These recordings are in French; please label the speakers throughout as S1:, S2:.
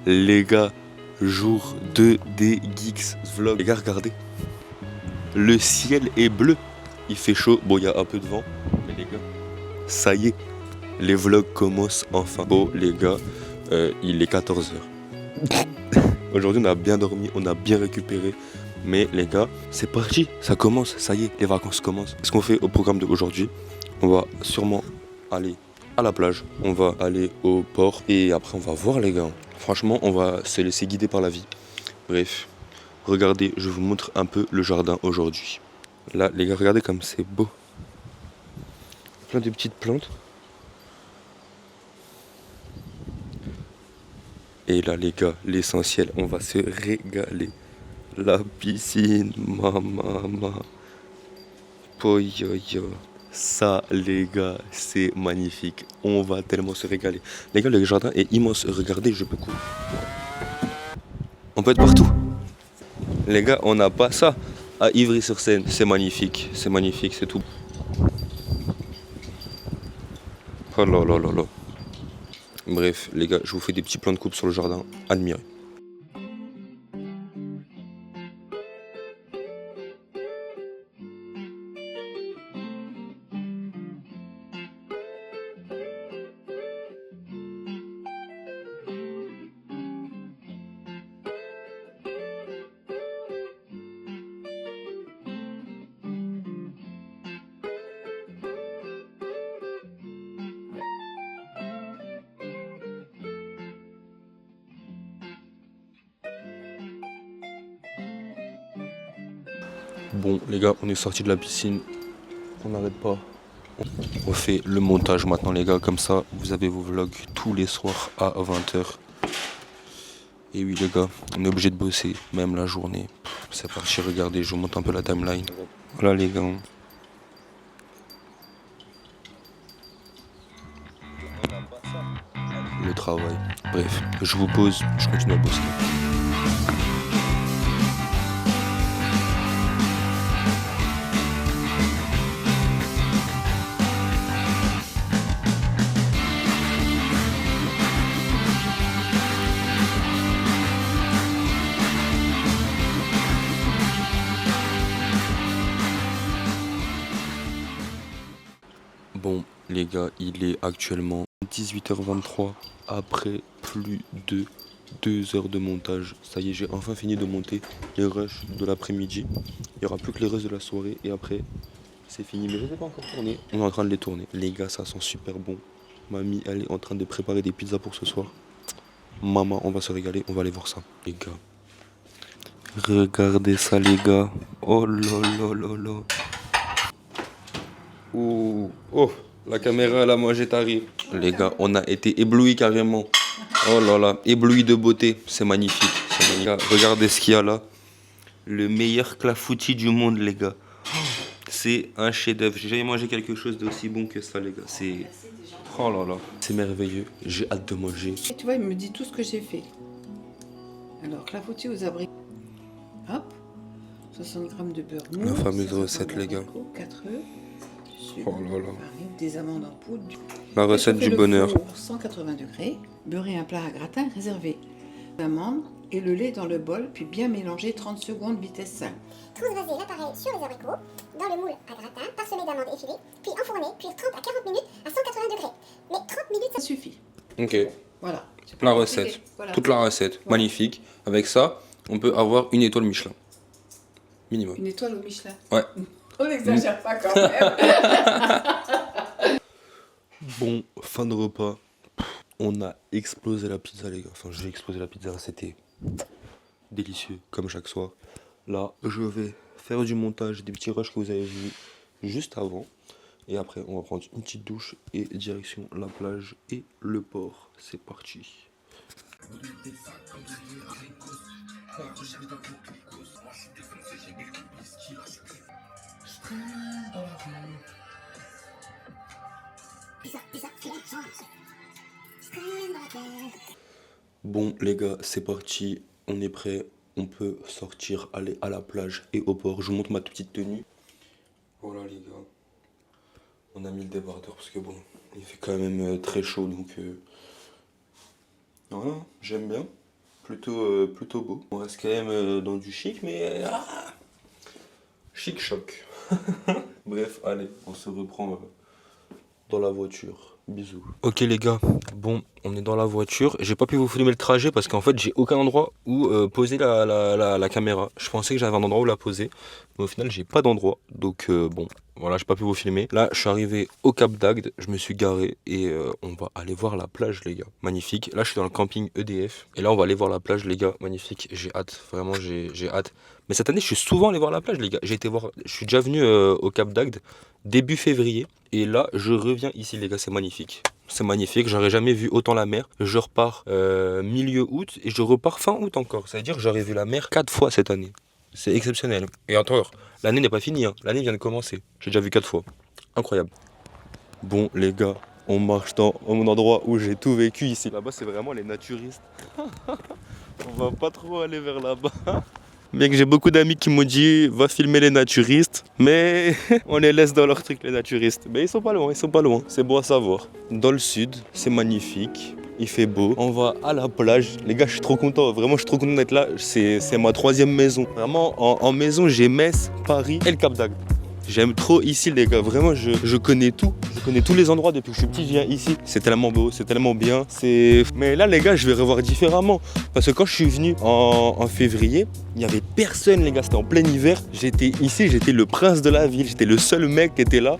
S1: Les gars, jour 2 des Geeks Vlog. Les gars, regardez. Le ciel est bleu. Il fait chaud. Bon, il y a un peu de vent. Mais les gars, ça y est. Les vlogs commencent enfin. Bon, les gars, il est 14h. Aujourd'hui, on a bien dormi, on a bien récupéré. Mais les gars, c'est parti. Ça commence. Ça y est, les vacances commencent. Ce qu'on fait au programme d'aujourd'hui, on va sûrement aller à la plage. On va aller au port. Et après, on va voir, les gars. Franchement, on va se laisser guider par la vie. Bref, regardez, je vous montre un peu le jardin aujourd'hui. Là, les gars, regardez comme c'est beau. Plein de petites plantes. Et là, les gars, l'essentiel, on va se régaler. La piscine, maman. Poyoyo. Ça, les gars, c'est magnifique. On va tellement se régaler. Les gars, le jardin est immense. Regardez, je peux courir. On peut être partout. Les gars, on n'a pas ça à Ivry-sur-Seine. C'est magnifique, c'est tout. Oh là là là là. Bref, les gars, je vous fais des petits plans de coupe sur le jardin. Admirez. Bon, les gars, on est sorti de la piscine. On n'arrête pas. On fait le montage maintenant, les gars. Comme ça, vous avez vos vlogs tous les soirs à 20h. Et oui, les gars, on est obligé de bosser, même la journée. C'est parti, regardez, je vous montre un peu la timeline. Voilà, les gars. Le travail. Bref, je vous pose, je continue à bosser. Bon, les gars, il est actuellement 18h23. Après plus de 2 heures de montage. Ça y est, j'ai enfin fini de monter les rushs de l'après-midi. Il n'y aura plus que les rushs de la soirée. Et après, c'est fini. Mais je ne les ai pas encore tournés. On est en train de les tourner. Les gars, ça sent super bon. Mamie, elle est en train de préparer des pizzas pour ce soir. Maman, on va se régaler. On va aller voir ça. Les gars. Regardez ça, les gars. Oh là là là là. Oh, oh, la caméra, là, moi, t'arrive. Les gars, on a été éblouis carrément. Oh là là, éblouis de beauté. C'est magnifique. Les gars, regardez ce qu'il y a là. Le meilleur clafoutis du monde, les gars. C'est un chef-d'œuvre. J'ai jamais mangé quelque chose d'aussi bon que ça, les gars. C'est... Oh là là. C'est merveilleux. J'ai hâte de manger.
S2: Et tu vois, il me dit tout ce que j'ai fait. Alors, clafoutis aux abris. Hop. 60 g de beurre mou.
S1: La fameuse recette, les gars.
S2: 4 œufs.
S1: Oh là là.
S2: Des amandes en poudre.
S1: La recette du bonheur.
S2: 180 degrés. Beurrer un plat à gratin réservé. L'amande et le lait dans le bol, puis bien mélanger 30 secondes vitesse 5.
S3: Transvaser l'appareil sur les abricots, dans le moule à gratin, parsemé d'amandes effilées, puis enfourner, cuire 30 à 40 minutes à 180 degrés. Mais 30 minutes,
S2: Ça suffit.
S1: Ok.
S2: Voilà.
S1: La recette.
S2: Voilà.
S1: Toute la recette.
S2: Voilà.
S1: Magnifique. Avec ça, on peut avoir une étoile Michelin. Minimum.
S2: Une étoile au Michelin.
S1: Ouais.
S2: On n'exagère pas quand même.
S1: Bon, fin de repas. On a explosé la pizza, les gars. Enfin, j'ai explosé la pizza. C'était délicieux, comme chaque soir. Là, je vais faire du montage des petits rushs que vous avez vus juste avant. Et après, on va prendre une petite douche et direction la plage et le port. C'est parti. Bon, les gars, c'est parti. On est prêt. On peut sortir, aller à la plage et au port. Je vous montre ma petite tenue. Voilà, les gars. On a mis le débardeur parce que bon, il fait quand même très chaud. Donc, voilà, j'aime bien. plutôt beau. On reste quand même dans du chic, mais chic choc. Bref, allez, on se reprend dans la voiture. Bisous. Ok les gars, bon, on est dans la voiture. J'ai pas pu vous filmer le trajet parce qu'en fait j'ai aucun endroit où poser la caméra. Je pensais que j'avais un endroit où la poser, mais au final j'ai pas d'endroit. Donc bon, voilà, j'ai pas pu vous filmer. Là, je suis arrivé au Cap d'Agde, je me suis garé et on va aller voir la plage les gars. Magnifique. Là, je suis dans le camping EDF et là, on va aller voir la plage les gars. Magnifique. J'ai hâte, vraiment j'ai hâte. Mais cette année, je suis souvent allé voir la plage les gars. Je suis déjà venu au Cap d'Agde début février. Et là, je reviens ici, les gars, c'est magnifique. C'est magnifique, j'aurais jamais vu autant la mer. Je repars milieu août et je repars fin août encore. Ça veut dire que j'aurais vu la mer 4 fois cette année. C'est exceptionnel. Et encore, l'année n'est pas finie, hein. L'année vient de commencer. J'ai déjà vu 4 fois. Incroyable. Bon, les gars, on marche dans mon endroit où j'ai tout vécu ici. Là-bas, c'est vraiment les naturistes. On va pas trop aller vers là-bas. Bien que j'ai beaucoup d'amis qui m'ont dit va filmer les naturistes, mais on les laisse dans leur truc les naturistes. Mais ils sont pas loin, c'est bon à savoir. Dans le sud, c'est magnifique, il fait beau, on va à la plage. Les gars, je suis trop content, vraiment je suis trop content d'être là, c'est ma 3e maison. Vraiment en maison, j'ai Metz, Paris et le Cap d'Agde. J'aime trop ici les gars, vraiment je connais tout. Je connais tous les endroits depuis que je suis petit, je viens ici. C'est tellement beau, c'est tellement bien. Mais là les gars, je vais revoir différemment. Parce que quand je suis venu en février, il n'y avait personne les gars, c'était en plein hiver. J'étais ici, j'étais le prince de la ville, j'étais le seul mec qui était là.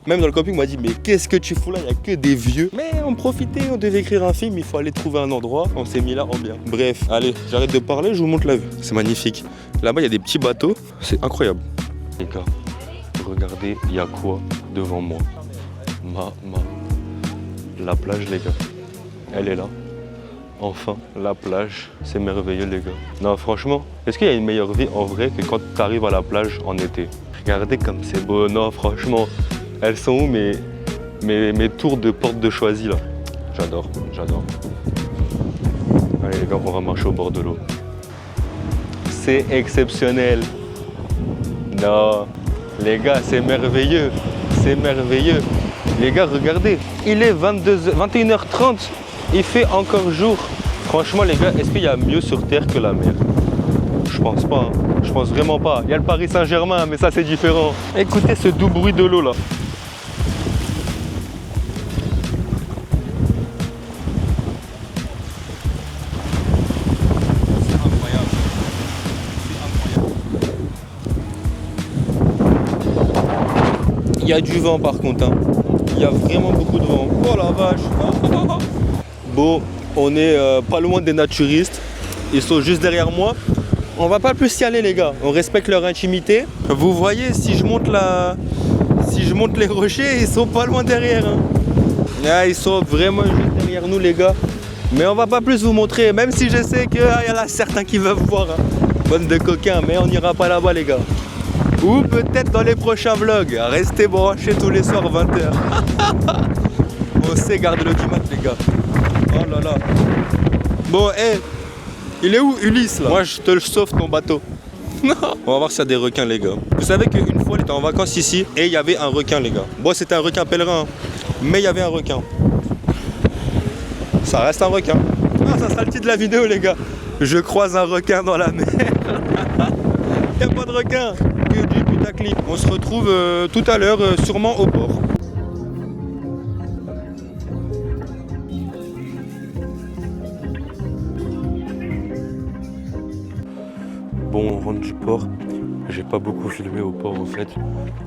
S1: Même dans le camping, on m'a dit mais qu'est-ce que tu fous là, il n'y a que des vieux. Mais on profitait, on devait écrire un film, il faut aller trouver un endroit. On s'est mis là en bien. Bref, allez, j'arrête de parler, je vous montre la vue. C'est magnifique. Là-bas, il y a des petits bateaux, c'est incroyable. Les gars, regardez, il y a quoi devant moi. La plage les gars, elle est là. Enfin, la plage, c'est merveilleux les gars. Non franchement, est-ce qu'il y a une meilleure vie en vrai que quand tu arrives à la plage en été? Regardez comme c'est beau, non franchement. Elles sont où mes tours de porte de Choisy là? J'adore. Allez les gars, on va marcher au bord de l'eau. C'est exceptionnel. Non, les gars, c'est merveilleux. Les gars, regardez, il est 21h30, il fait encore jour. Franchement, les gars, est-ce qu'il y a mieux sur Terre que la mer? Je pense pas, je pense vraiment pas. Il y a le Paris Saint-Germain, mais ça c'est différent. Écoutez ce doux bruit de l'eau là. Il y a du vent par contre, hein. Il y a vraiment beaucoup de vent. Oh la vache. Bon, on est pas loin des naturistes. Ils sont juste derrière moi. On va pas plus y aller les gars. On respecte leur intimité. Vous voyez, si je monte les rochers, ils sont pas loin derrière, hein. Là, ils sont vraiment juste derrière nous les gars. Mais on va pas plus vous montrer, même si je sais qu'il y en a certains qui veulent voir, hein. Bande de coquins, mais on n'ira pas là-bas les gars. Ou peut-être dans les prochains vlogs. Restez branchés tous les soirs 20h. On sait garder l'audimat les gars. Oh là là. Bon, il est où Ulysse là? Moi je te le sauve ton bateau. On va voir s'il y a des requins les gars. Vous savez qu'une fois on était en vacances ici et il y avait un requin les gars. Bon c'était un requin pèlerin, mais il y avait un requin. Ça reste un requin. Ah, ça sera le titre de la vidéo les gars. Je croise un requin dans la mer. Il n'y a pas de requin. Que du putaclic. On se retrouve tout à l'heure, sûrement au port. Bon, on rentre du port. J'ai pas beaucoup filmé au port en fait.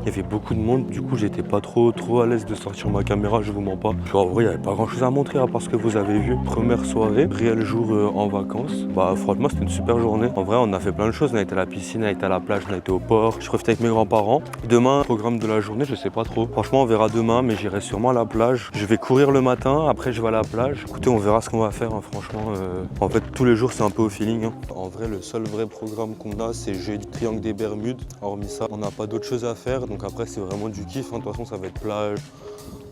S1: Il y avait beaucoup de monde, du coup j'étais pas trop à l'aise de sortir ma caméra, je vous mens pas. En vrai, il n'y avait pas grand chose à montrer à part ce que vous avez vu. Première soirée, réel jour en vacances. Bah franchement c'était une super journée. En vrai on a fait plein de choses, on a été à la piscine, on a été à la plage, on a été au port. Je profitais avec mes grands-parents. Demain, programme de la journée, je sais pas trop. Franchement on verra demain, mais j'irai sûrement à la plage. Je vais courir le matin, après je vais à la plage. Écoutez, on verra ce qu'on va faire, hein. Franchement. En fait tous les jours c'est un peu au feeling, hein. En vrai le seul vrai programme qu'on a c'est jeudi triangle des Bermudes. Hormis ça, on n'a pas d'autre chose à faire. Donc après c'est vraiment du kiff, hein. De toute façon ça va être plage,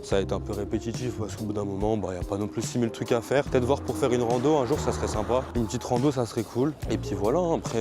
S1: Ça va être un peu répétitif parce qu'au bout d'un moment, il n'y a pas non plus 6000 trucs à faire. Peut-être voir pour faire une rando un jour, ça serait sympa. Une petite rando, ça serait cool. Et puis voilà, après,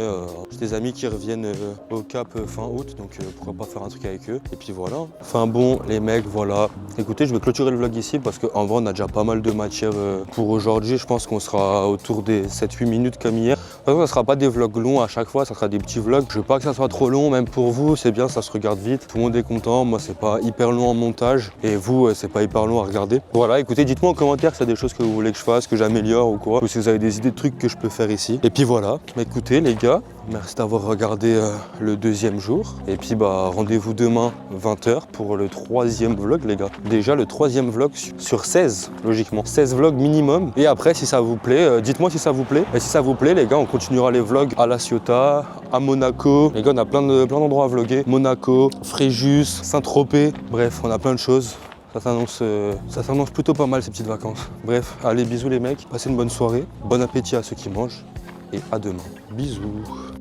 S1: j'ai des amis qui reviennent au Cap fin août, donc pourquoi pas faire un truc avec eux. Et puis voilà. Enfin bon, les mecs, voilà. Écoutez, je vais clôturer le vlog ici parce qu'en vrai, on a déjà pas mal de matière pour aujourd'hui. Je pense qu'on sera autour des 7-8 minutes comme hier. De toute façon, ça sera pas des vlogs longs à chaque fois, ça sera des petits vlogs. Je veux pas que ça soit trop long, même pour vous, c'est bien, ça se regarde vite. Tout le monde est content. Moi, c'est pas hyper long en montage. Et vous, c'est pas hyper long à regarder. Voilà, écoutez, dites-moi en commentaire si y a des choses que vous voulez que je fasse, que j'améliore ou quoi. Ou si vous avez des idées de trucs que je peux faire ici. Et puis voilà, écoutez les gars, merci d'avoir regardé le deuxième jour. Et puis rendez-vous demain 20h pour le troisième vlog les gars. Déjà le troisième vlog sur 16, logiquement. 16 vlogs minimum. Et après si ça vous plaît, dites-moi si ça vous plaît. Et si ça vous plaît les gars, on continuera les vlogs à La Ciotat, à Monaco. Les gars, on a plein d'endroits à vlogger. Monaco, Fréjus, Saint-Tropez. Bref, on a plein de choses. Ça s'annonce plutôt pas mal ces petites vacances. Bref, allez bisous les mecs, passez une bonne soirée. Bon appétit à ceux qui mangent. Et à demain. Bisous.